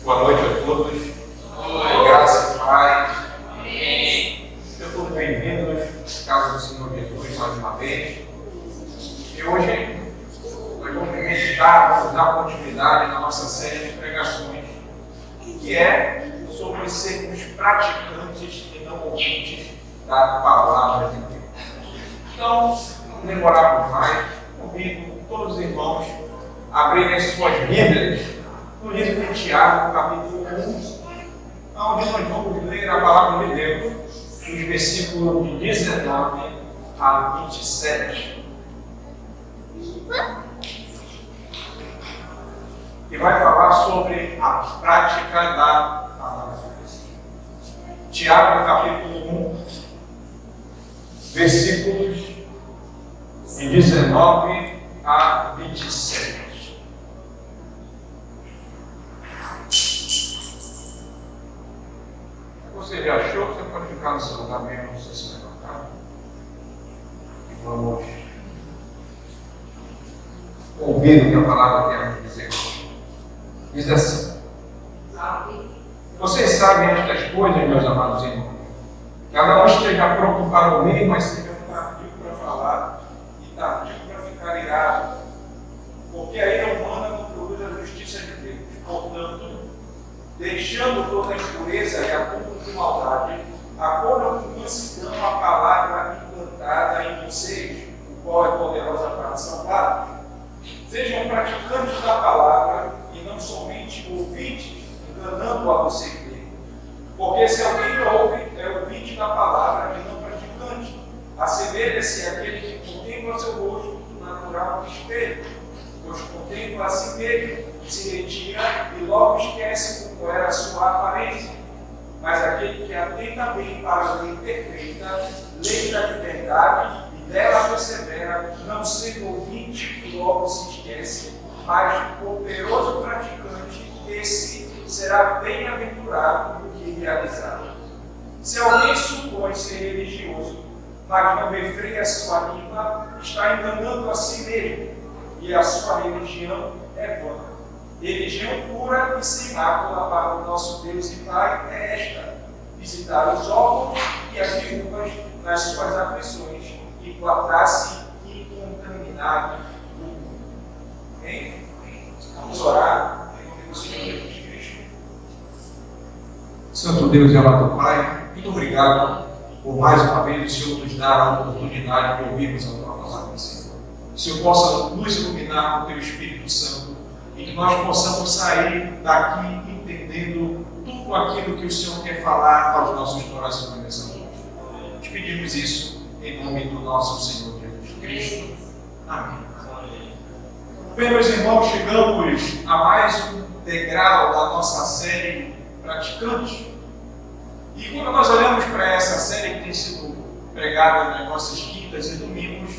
Boa noite a todos. Oi. Graça e paz. Amém. Sejam todos bem-vindos, casa do Senhor Jesus, mais uma vez. E hoje nós vamos meditar, vamos dar continuidade na nossa série de pregações, que é sobre sermos praticantes e não ouvintes da palavra de Deus. Então, não demorarmos mais, convido todos os irmãos a abrirem as suas Bíblias no livro de Tiago, capítulo 1, onde nós vamos ler a palavra de Deus, nos versículos de 19 a 27. E vai falar sobre a prática da palavra. Tiago, capítulo 1, versículos de 19 a 27. Você já achou? Você pode ficar no seu lugar mesmo, não sei se levantar. E vamos ouvir o que a palavra tem a dizer. Diz assim: vocês sabem estas coisas, meus amados irmãos. Cada um esteja pronto para ouvir, mas seja tardio para falar e tardio para ficar irado. Porque a ira humana não produz a justiça de Deus. Portanto, deixando toda a impureza e acúmulo de maldade, acolham com mansidão a palavra implantada em vocês, o qual é poderosa para salvar. Sejam praticantes da palavra e não somente ouvintes, enganando a você mesmo. Porque se alguém ouve, é ouvinte da palavra e não praticante. Assemelha-se àquele que contempla seu rosto natural no espelho, pois contempla a si mesmo, se retira e logo esquece como era a sua aparência. Mas aquele que atenta bem para a lei perfeita, lei da liberdade, e dela persevera, não sendo ouvinte e logo se esquece, mas poderoso praticante, esse será bem-aventurado no que realizar. Se alguém supõe ser religioso, mas não refreia a sua língua, está enganando a si mesmo, e a sua religião é vã. Religião pura e sem mácula para o nosso Deus e Pai é esta: visitar os órfãos e as viúvas nas suas aflições e guardar-se incontaminado do mundo. Amém? Vamos orar em nome do Senhor Jesus Cristo. Santo Deus e amado Pai, muito obrigado por mais uma vez o Senhor nos dar a oportunidade de ouvirmos a tua palavra, Senhor. Que o Senhor possa nos iluminar com o teu Espírito Santo e que nós possamos sair daqui entendendo tudo aquilo que o Senhor quer falar aos nossos corações nessa noite. Te pedimos isso em nome do nosso Senhor Jesus Cristo. Amém. Bem, meus irmãos, chegamos a mais um degrau da nossa série Praticantes. E quando nós olhamos para essa série que tem sido pregada nas nossas quintas e domingos,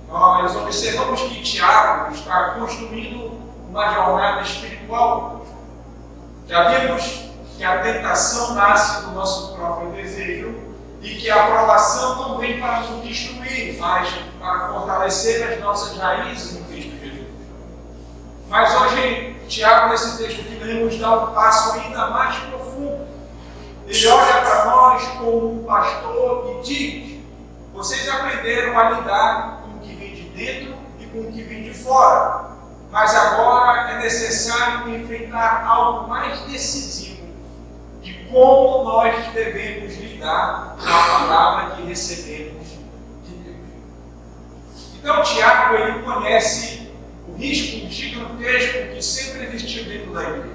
nós observamos que Tiago está construindo uma jornada espiritual. Já vimos que a tentação nasce do nosso próprio desejo e que a aprovação não vem para nos destruir, mas para fortalecer as nossas raízes em Cristo Jesus. Mas hoje, Tiago, nesse texto que lemos, dá um passo ainda mais profundo. Ele olha para nós como um pastor e diz: vocês aprenderam a lidar com o que vem de dentro e com o que vem de fora. Mas agora é necessário enfrentar algo mais decisivo de como nós devemos lidar com a palavra que recebemos de Deus. Então, Tiago, ele conhece o risco gigantesco que sempre existiu dentro da igreja.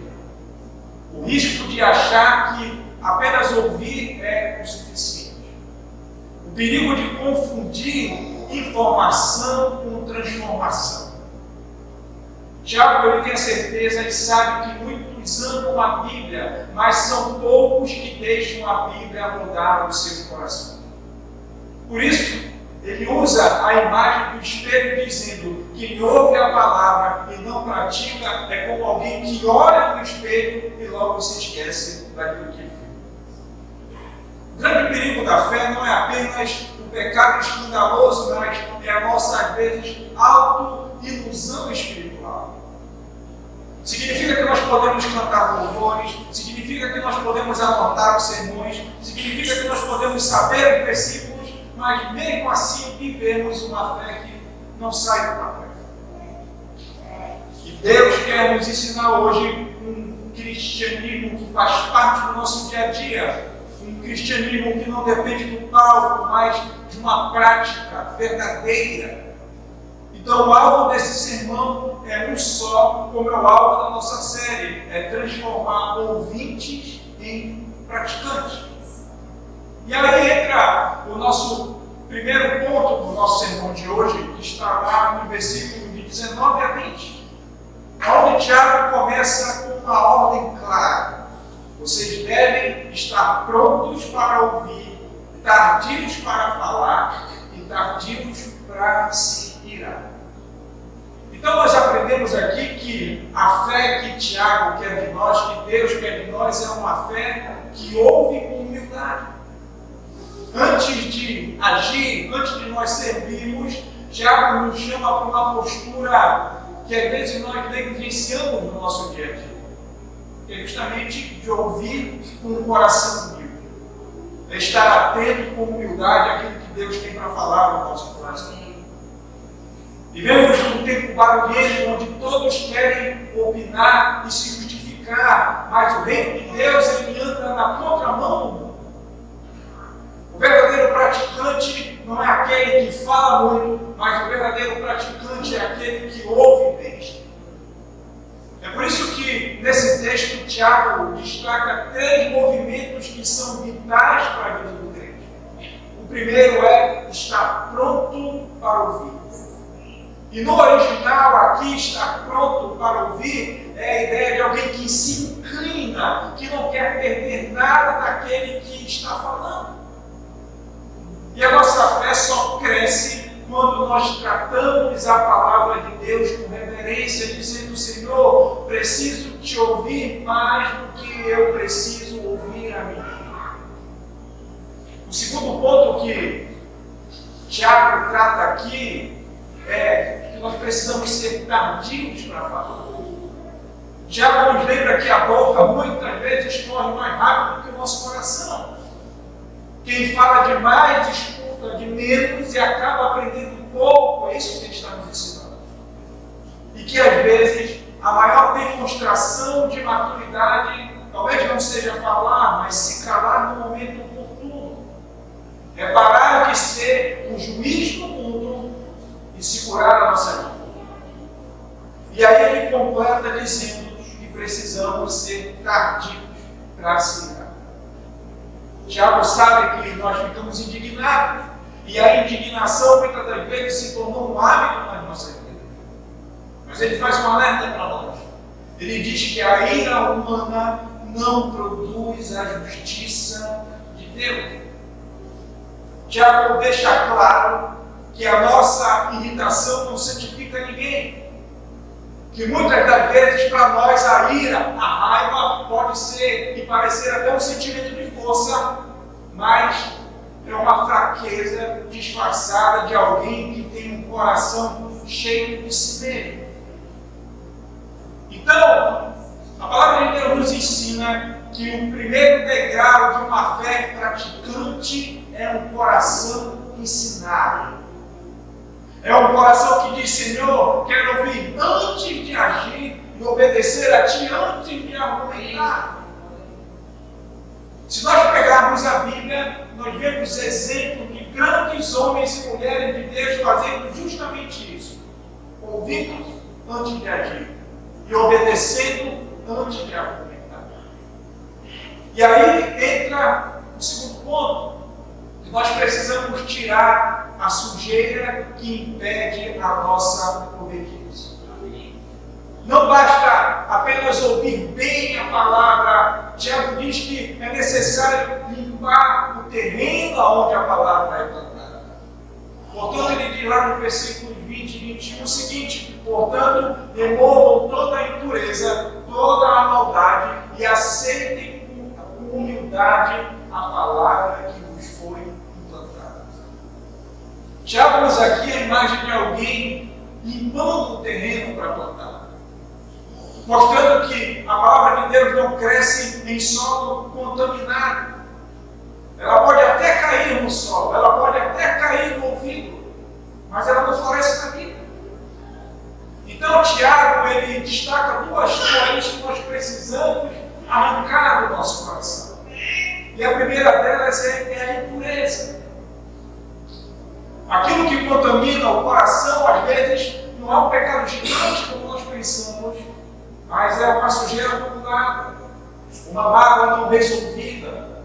O risco de achar que apenas ouvir é o suficiente. O perigo de confundir informação com transformação. Tiago, ele tem a certeza e sabe que muitos amam a Bíblia, mas são poucos que deixam a Bíblia mudar o seu coração. Por isso, ele usa a imagem do espelho dizendo que quem ouve a palavra e não pratica é como alguém que olha no espelho e logo se esquece daquilo que viu. O grande perigo da fé não é apenas o pecado escandaloso, mas é a nossa, às vezes, autoilusão espiritual. Significa que nós podemos cantar louvores, significa que nós podemos anotar os sermões, significa que nós podemos saber os versículos, mas mesmo assim vivemos uma fé que não sai do papel. E Deus quer nos ensinar hoje um cristianismo que faz parte do nosso dia a dia, um cristianismo que não depende do palco, mas de uma prática verdadeira. Então, o alvo desse sermão é um só, como é o alvo da nossa série, é transformar ouvintes em praticantes. E aí entra o nosso primeiro ponto do nosso sermão de hoje, que está lá no versículo de 19 a 20, onde Tiago começa com uma ordem clara. Vocês devem estar prontos para ouvir, tardios para falar e tardios para se irar. Então nós aprendemos aqui que a fé que Tiago quer de nós, que Deus quer de nós, é uma fé que ouve com humildade. Antes de agir, antes de nós servirmos, Tiago nos chama para uma postura que às vezes nós negligenciamos no nosso dia a dia. É justamente de ouvir com o coração humilde. É estar atento com humildade àquilo que Deus tem para falar no nosso coração. Vivemos num tempo barulhento onde todos querem opinar e se justificar, mas o reino de Deus ele anda na contramão do mundo. O verdadeiro praticante não é aquele que fala muito, mas o verdadeiro praticante é aquele que ouve bem. É por isso que nesse texto Tiago destaca 3 movimentos que são vitais para a vida do crente. O primeiro é estar pronto para ouvir. E no original aqui, estar pronto para ouvir é a ideia de alguém que se inclina, que não quer perder nada daquele que está falando. E a nossa fé só cresce quando nós tratamos a palavra de Deus com reverência, dizendo: Senhor, preciso te ouvir mais do que eu preciso ouvir a mim. O segundo ponto que Tiago trata aqui é que nós precisamos ser tardios para falar. Tiago nos lembra que a boca muitas vezes corre mais rápido do que o nosso coração. Quem fala demais escuta de menos e acaba aprendendo pouco. É isso que ele está nos ensinando. E que às vezes a maior demonstração de maturidade talvez não seja falar, mas se calar no momento oportuno. É parar de ser um juiz do mundo e segurar a nossa vida. E aí ele completa dizendo que precisamos ser tardios para se irar. Tiago sabe que nós ficamos indignados, e a indignação muitas das vezes se tornou um hábito na nossa vida. Mas ele faz um alerta para nós. Ele diz que a ira humana não produz a justiça de Deus. Tiago deixa claro que a nossa irritação não santifica ninguém. Que muitas das vezes para nós a ira, a raiva pode ser e parecer até um sentimento de força, mas é uma fraqueza disfarçada de alguém que tem um coração cheio de si mesmo. Então, a palavra de Deus nos ensina que o primeiro degrau de uma fé praticante é um coração ensinado. É um coração que diz: Senhor, quero ouvir antes de agir e obedecer a Ti antes de argumentar. Se nós pegarmos a Bíblia, nós vemos exemplos de grandes homens e mulheres de Deus fazendo justamente isso. Ouvindo antes de agir e obedecendo antes de argumentar. E aí entra o segundo ponto. Nós precisamos tirar a sujeira que impede a nossa obediência. Não basta apenas ouvir bem a palavra. Tiago diz que é necessário limpar o terreno onde a palavra é plantada. Portanto, ele diz lá no versículo 20 e 21 o seguinte: portanto, removam toda a impureza, toda a maldade e aceitem com humildade a palavra que vos foi implantada. Tiago usa aqui a imagem de alguém limpando o terreno para plantar. mostrando que a palavra de Deus não cresce em solo contaminado. Ela pode até cair no solo, ela pode até cair no ouvido, mas ela não floresce na vida. Então, Tiago, ele destaca duas coisas que nós precisamos arrancar do nosso coração. E a primeira delas é a impureza. Aquilo que contamina o coração, às vezes, não é um pecado gigante como nós pensamos, mas é uma sujeira acumulada, uma mágoa não resolvida,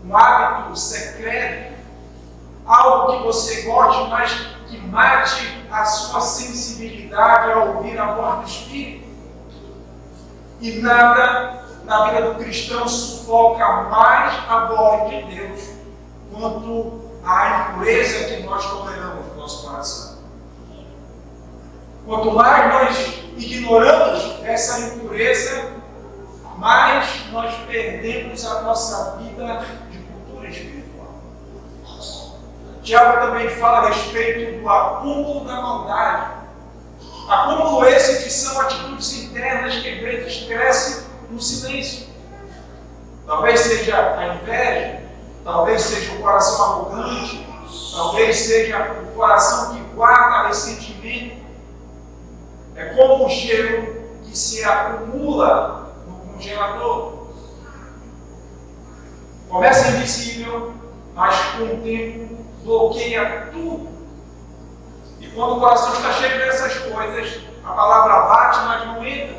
um hábito secreto, algo que você goste, mas que mate a sua sensibilidade ao ouvir a voz do Espírito. E nada na vida do cristão sufoca mais a voz de Deus quanto a impureza que nós toleramos no nosso coração. Quanto mais nós ignoramos essa impureza, mais nós perdemos a nossa vida de cultura espiritual. Tiago também fala a respeito do acúmulo da maldade. Acúmulo esse que são atitudes internas que às vezes crescem no silêncio. Talvez seja a inveja, talvez seja o coração arrogante, talvez seja o coração que guarda ressentimento. É como um gelo que se acumula no congelador. Começa invisível, mas com o tempo bloqueia tudo. E quando o coração está cheio dessas coisas, a palavra bate, mas não entra.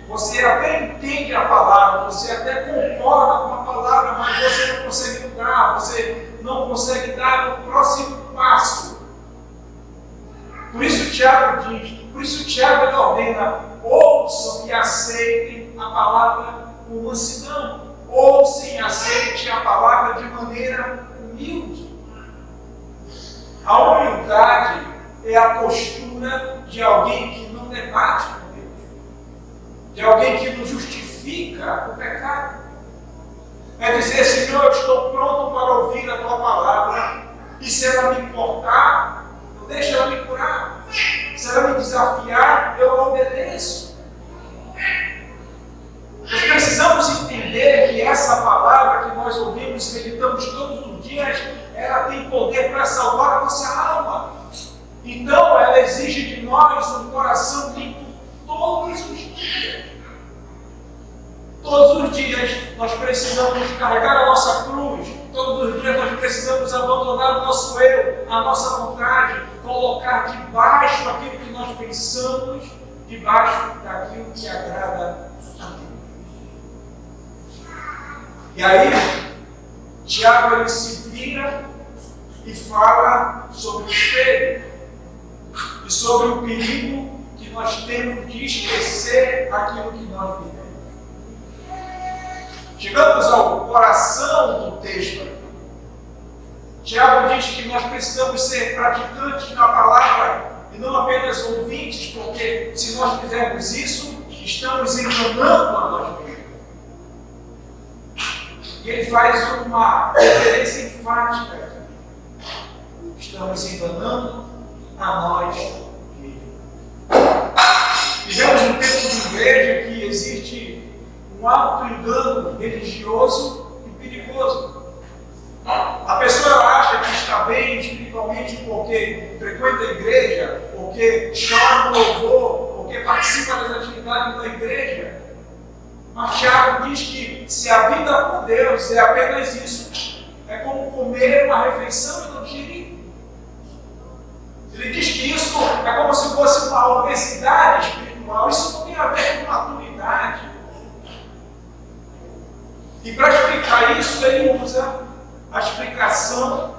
Você até entende a palavra, você até concorda com a palavra, mas você não consegue mudar, você não consegue dar o próximo passo. Por isso Tiago ele ordena: ouçam e aceitem a palavra com mansidão. Ouçam e aceitem a palavra de maneira humilde. A humildade é a postura de alguém que não debate com Deus, de alguém que não justifica o pecado. É dizer: Senhor, eu estou pronto para ouvir a tua palavra, e se ela me importar, eu deixo ela me curar. Se ela me desafiar, eu obedeço. Nós precisamos entender que essa palavra que nós ouvimos e meditamos todos os dias, ela tem poder para salvar a nossa alma. Então, ela exige de nós um coração limpo todos os dias. Todos os dias nós precisamos carregar a nossa cruz. Todos os dias nós precisamos abandonar o nosso eu, a nossa vontade, colocar debaixo aquilo que nós pensamos, debaixo daquilo que agrada a Deus. E aí, Tiago ele se vira e fala sobre o espelho e sobre o perigo que nós temos de esquecer aquilo que nós vivemos. Chegamos ao coração do texto aqui. Tiago diz que nós precisamos ser praticantes da palavra e não apenas ouvintes, porque se nós fizermos isso, estamos enganando a nós mesmos. E ele faz uma referência enfática aqui. Estamos enganando a nós mesmos. Vivemos um tempo de igreja que existe um auto-engano religioso e perigoso. A pessoa acha que está bem espiritualmente porque frequenta a igreja, porque chora no louvor, porque participa das atividades da igreja. Mas Tiago diz que se a vida com Deus é apenas isso, é como comer uma refeição e não digerir. Ele diz que isso é como se fosse uma obesidade espiritual. Isso não tem a ver com maturidade. E para explicar isso, ele usa a explicação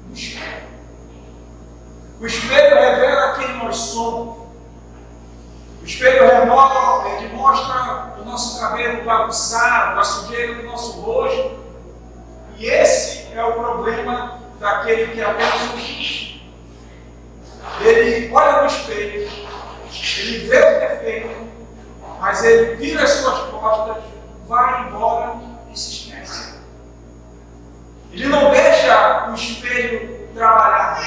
do espelho. O espelho revela quem nós somos. O espelho mostra o nosso cabelo bagunçado, a sujeira do nosso rosto. E esse é o problema daquele que apenas ouve. Ele olha no espelho, ele vê o defeito, mas ele vira as suas costas, vai embora e se esquece. Ele não deixa o espelho trabalhar.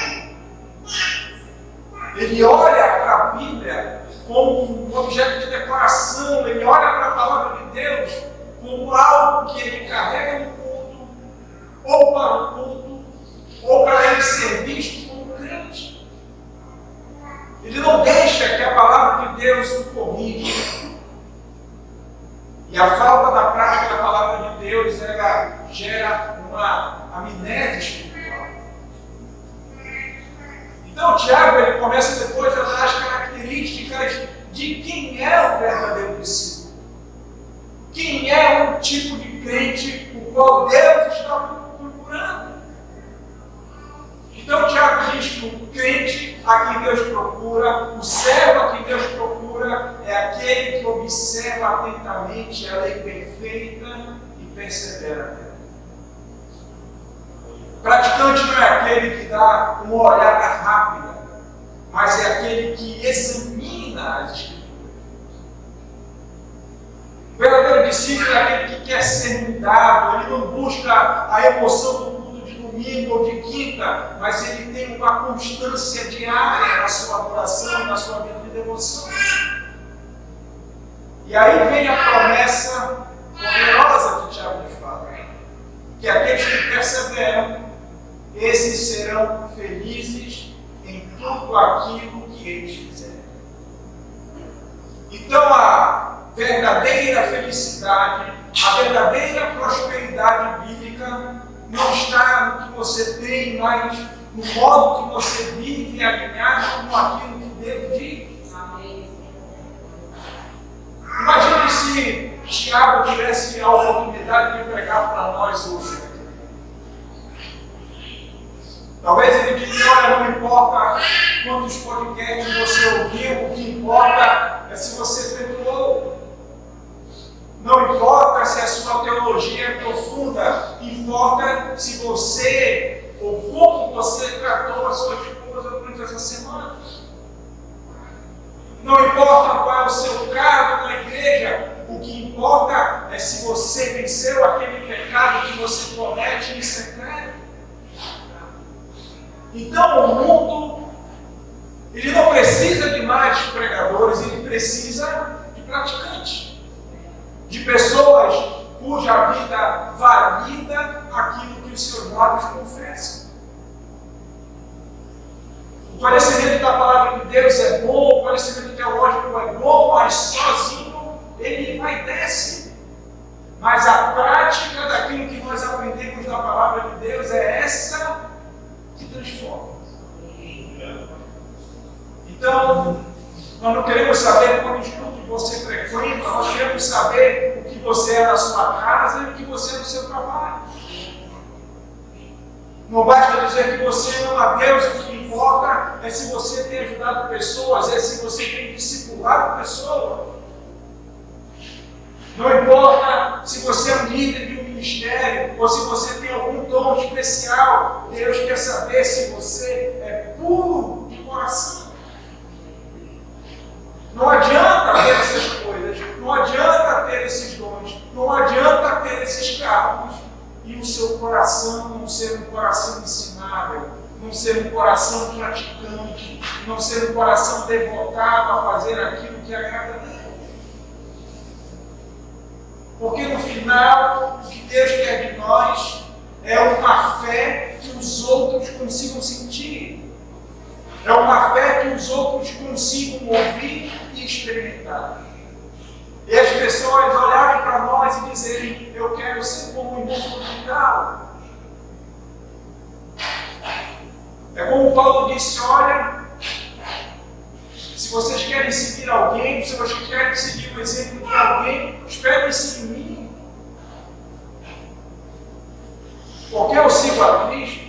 Ele olha para a Bíblia como um objeto de decoração, ele olha para a palavra de Deus como algo que ele carrega no culto, ou para o culto, ou para ele ser visto como crente. Ele não deixa que a palavra de Deus o corrija. E a falta da prática da palavra de Deus, ela gera uma amnésia espiritual. Então, Tiago, ele começa depois a dar as características de quem é o verdadeiro discípulo. Quem é o tipo de crente o qual Deus está procurando. Então, Tiago diz que o crente a quem Deus procura, o servo a quem Deus procura, é aquele que observa atentamente a lei perfeita e persevera nela. Praticante não é aquele que dá uma olhada rápida, mas é aquele que examina as Escrituras. O verdadeiro discípulo é aquele que quer ser mudado, ele não busca a emoção do culto de domingo ou de quinta, mas ele tem uma constância diária na sua adoração, na sua vida de devoção. E aí vem a promessa poderosa que Tiago nos fala, que aqueles que perseveram, esses serão felizes em tudo aquilo que eles fizerem. Então a verdadeira felicidade, a verdadeira prosperidade bíblica não está no que você tem, mas no modo que você vive alinhado com aquilo que Deus diz. Imagine se Tiago tivesse a oportunidade de pregar para nós hoje. Talvez ele diga, olha, não importa quantos podcasts você ouviu, o que importa é se você perdoou. Não importa se a sua teologia é profunda, importa se você, ou como você tratou a sua esposa durante essa semana. Não importa qual é o seu cargo na igreja, o que importa é se você venceu aquele pecado que você comete em secreto. Então o mundo, ele não precisa de mais pregadores, ele precisa de praticantes, de pessoas cuja vida valida aquilo que os seus lábios confessam. O conhecimento da palavra de Deus é bom, o conhecimento teológico é bom, mas sozinho ele vai e desce. Mas a prática daquilo que nós aprendemos da palavra de Deus é essa que transforma. Então, nós não queremos saber quantos cultos você frequenta, nós queremos saber o que você é na sua casa e o que você é no seu trabalho. Não basta dizer que você ama a Deus, o que importa é se você tem ajudado pessoas, é se você tem discipulado pessoas. Não importa se você é um líder de um ministério ou se você tem algum dom especial, Deus quer saber se você é puro de coração. Não adianta ter essas coisas, não adianta ter esses dons, não adianta ter esses cargos e o seu coração não ser um coração ensinável, não ser um coração praticante, não ser um coração devotado a fazer aquilo que agrada a Deus. Porque no final, o que Deus quer de nós é uma fé que os outros consigam sentir. É uma fé que os outros consigam ouvir e experimentar. E as pessoas olharem para nós e dizerem, eu quero ser como o irmão fulano. É como Paulo disse, olha, se vocês querem seguir alguém, se vocês querem seguir o exemplo de alguém, espere-se em mim. Porque eu sigo a Cristo.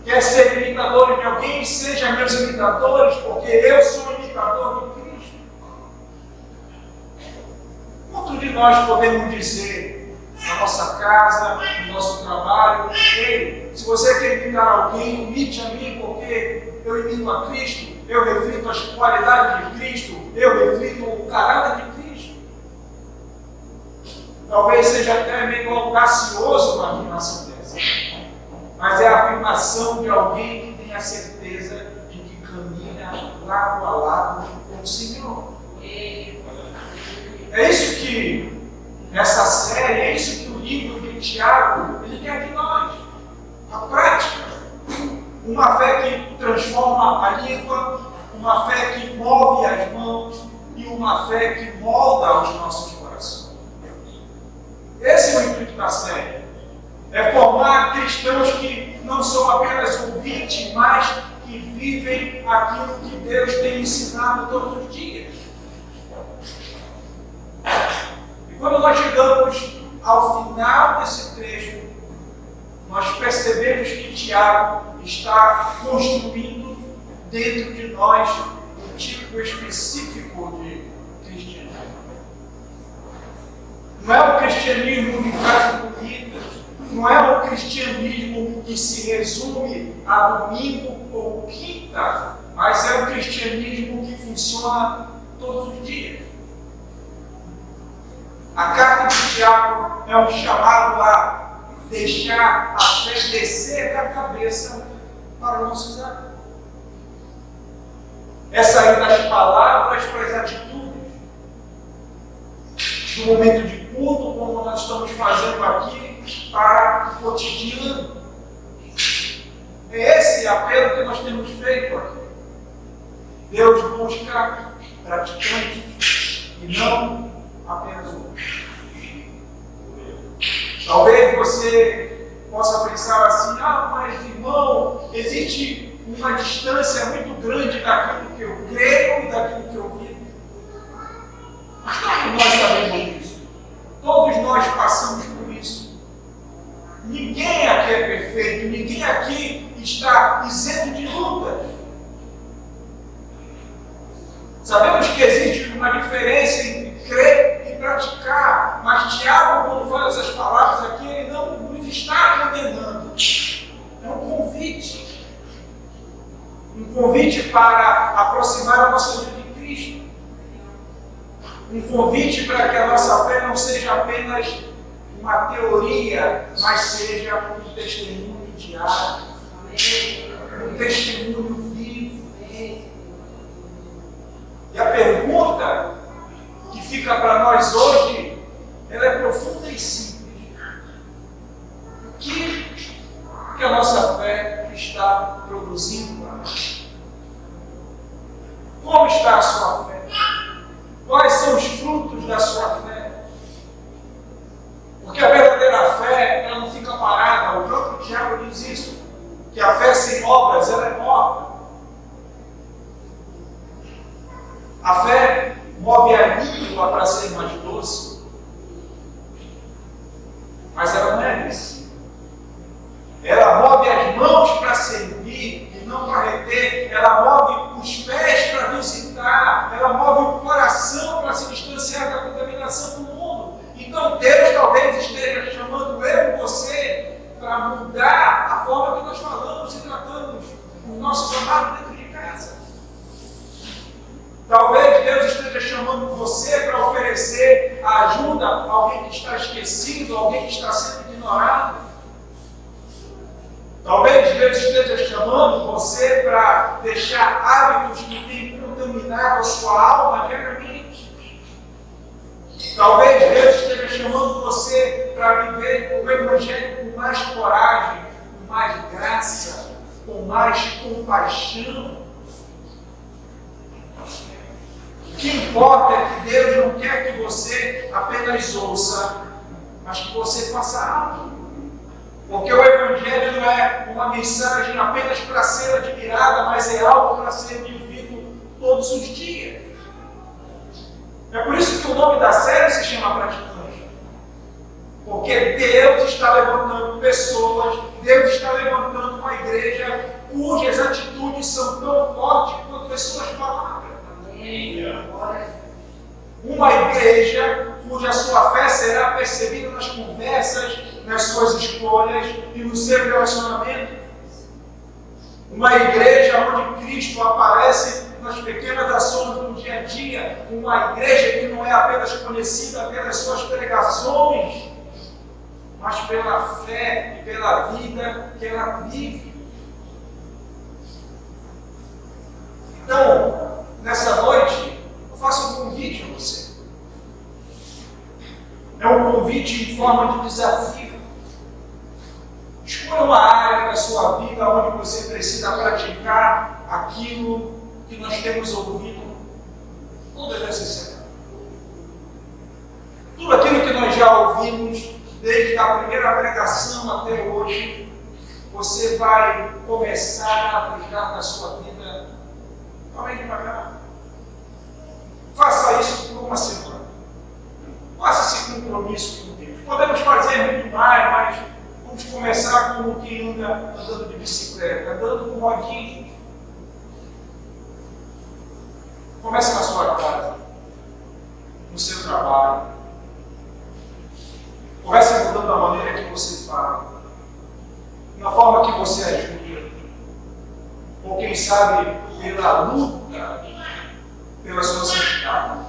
Quer ser imitador de alguém, seja meus imitadores, porque eu sou imitador de Cristo. Quanto de nós podemos dizer na nossa casa, no nosso trabalho, ei, se você quer imitar alguém, imite a mim, porque eu imito a Cristo, eu reflito as qualidades de Cristo, eu reflito o caráter de Cristo. Talvez seja até meio audacioso uma afirmação dessa, mas é a afirmação de alguém que tem a certeza de que caminha lado a lado com o Senhor. É isso que essa série, é isso que o livro de Tiago, ele quer de nós. A prática. Uma fé que transforma a língua, uma fé que move as mãos e uma fé que molda os nossos corações. Esse é o intuito da série. É formar cristãos que não são apenas ouvintes, mas que vivem aquilo que Deus tem ensinado todos os dias. E quando nós chegamos ao final desse trecho, nós percebemos que Tiago está construindo dentro de nós um tipo específico de cristianismo. Não é o cristianismo que faz comida, não é o cristianismo que se resume a domingo ou quinta, mas é o cristianismo que funciona todos os dias. A carta de Tiago é um chamado a deixar a fé descer da cabeça para o nosso coração. É sair das palavras para as atitudes. Do momento de culto, como nós estamos fazendo aqui, para o cotidiano. É esse apelo que nós temos feito aqui. Deus busca praticantes e não apenas um. Talvez você possa pensar assim, mas irmão, existe uma distância muito grande daquilo que eu creio e daquilo que eu vivo. Mas todos nós sabemos disso. Todos nós passamos por isso. Ninguém aqui é perfeito, ninguém aqui está isento de lutas. Sabemos que existe uma diferença entre crer e praticar, mas Tiago, quando fala essas palavras aqui, ele não nos está condenando. É um convite. Um convite para aproximar a nossa vida de Cristo. Um convite para que a nossa fé não seja apenas uma teoria, mas seja um testemunho diário. Um testemunho vivo. E a pergunta que fica para nós hoje, ela é profunda e simples. O que a nossa fé está produzindo para nós? Como está a sua fé? Quais são os frutos da sua fé? Porque a verdadeira fé, ela não fica parada. O próprio Tiago diz isso, que a fé sem obras, ela é morta. A fé move a língua para ser mais doce, mas ela não é isso. Ela move as mãos para servir e não para reter, ela move os pés para visitar, ela move o coração para se distanciar da contaminação do mundo. Então Deus talvez esteja chamando eu e você para mudar a forma que nós falamos e tratamos os nossos amados dentro de casa. Talvez Deus esteja chamando você para oferecer ajuda a alguém que está esquecido, alguém que está sendo ignorado. Talvez Deus esteja chamando você para deixar hábitos que têm contaminado a sua alma diariamente. Talvez Deus esteja chamando você para viver o Evangelho com mais coragem, com mais graça, com mais compaixão. O que importa é que Deus não quer que você apenas ouça, mas que você faça algo. Porque o Evangelho não é uma mensagem apenas para ser admirada, mas é algo para ser vivido todos os dias. É por isso que o nome da série se chama Praticante. Porque Deus está levantando pessoas, Deus está levantando uma igreja cujas atitudes são tão fortes quanto as suas palavras. Uma igreja cuja sua fé será percebida nas conversas, nas suas escolhas e no seu relacionamento. Uma igreja onde Cristo aparece nas pequenas ações do dia a dia. Uma igreja que não é apenas conhecida pelas suas pregações, mas pela fé e pela vida que ela vive. Então, nessa noite, eu faço um convite a você. É um convite em forma de desafio. Escolha uma área da sua vida onde você precisa praticar aquilo que nós temos ouvido todas essas semanas. Tudo aquilo que nós já ouvimos, desde a primeira pregação até hoje, você vai começar a aplicar na sua vida. Também devagar. Faça isso por uma semana. Faça esse compromisso com Deus. Podemos fazer muito mais, mas vamos começar como quem anda andando de bicicleta, andando com rodinho. Comece na sua casa, no seu trabalho. Comece mudando a maneira que você fala, na forma que você ajuda, ou quem sabe pela luta, pela sua santidade.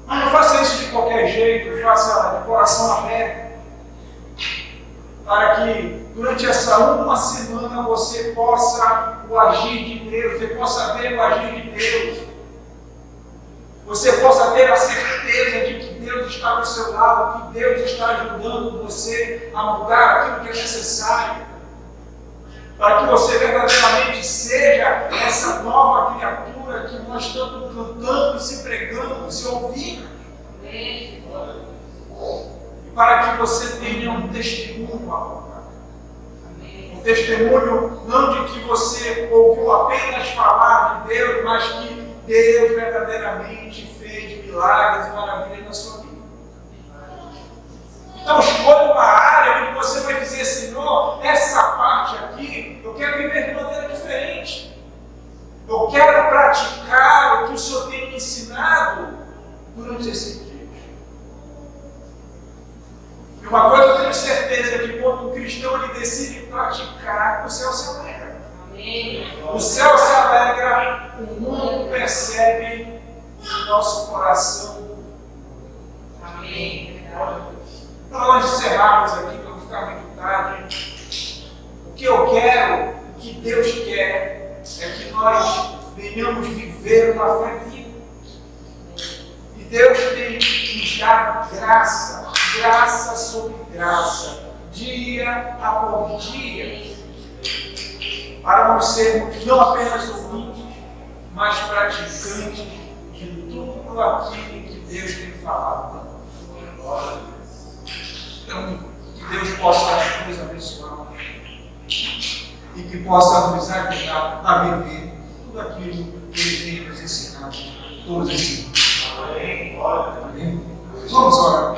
Mas não faça isso de qualquer jeito, faça de coração aberto, para que durante essa uma semana você possa o agir de Deus, você possa ver o agir de Deus, você possa ter a certeza de que Deus está do seu lado, que Deus está ajudando você a mudar aquilo que é necessário, para que você verdadeiramente seja essa nova criatura que nós estamos cantando, se pregando, se ouvindo. E para que você tenha um testemunho a contar. Um testemunho não de que você ouviu apenas falar de Deus, mas que Deus verdadeiramente fez milagres e maravilhas na sua vida. Então escolha uma área onde você vai dizer, Senhor, essa parte aqui eu quero viver de maneira diferente. Eu quero praticar o que o Senhor tem me ensinado durante esse dia. E uma coisa eu tenho certeza, que quando um cristão ele decide praticar, o céu se alegra. O céu se alegra, o mundo percebe o nosso coração. Amém. Para nós encerrarmos aqui, para não ficar muito tarde, o que eu quero, o que Deus quer, é que nós venhamos viver uma fé viva. E Deus tem nos dado graça, graça sobre graça, dia após dia, para nós sermos não apenas ouvintes, mas praticantes de tudo aquilo que Deus tem falado. Então, que Deus possa nos abençoar e que possa nos ajudar a viver tudo aquilo que Ele tem nos ensinado todos esses dias. Amém. Vamos orar.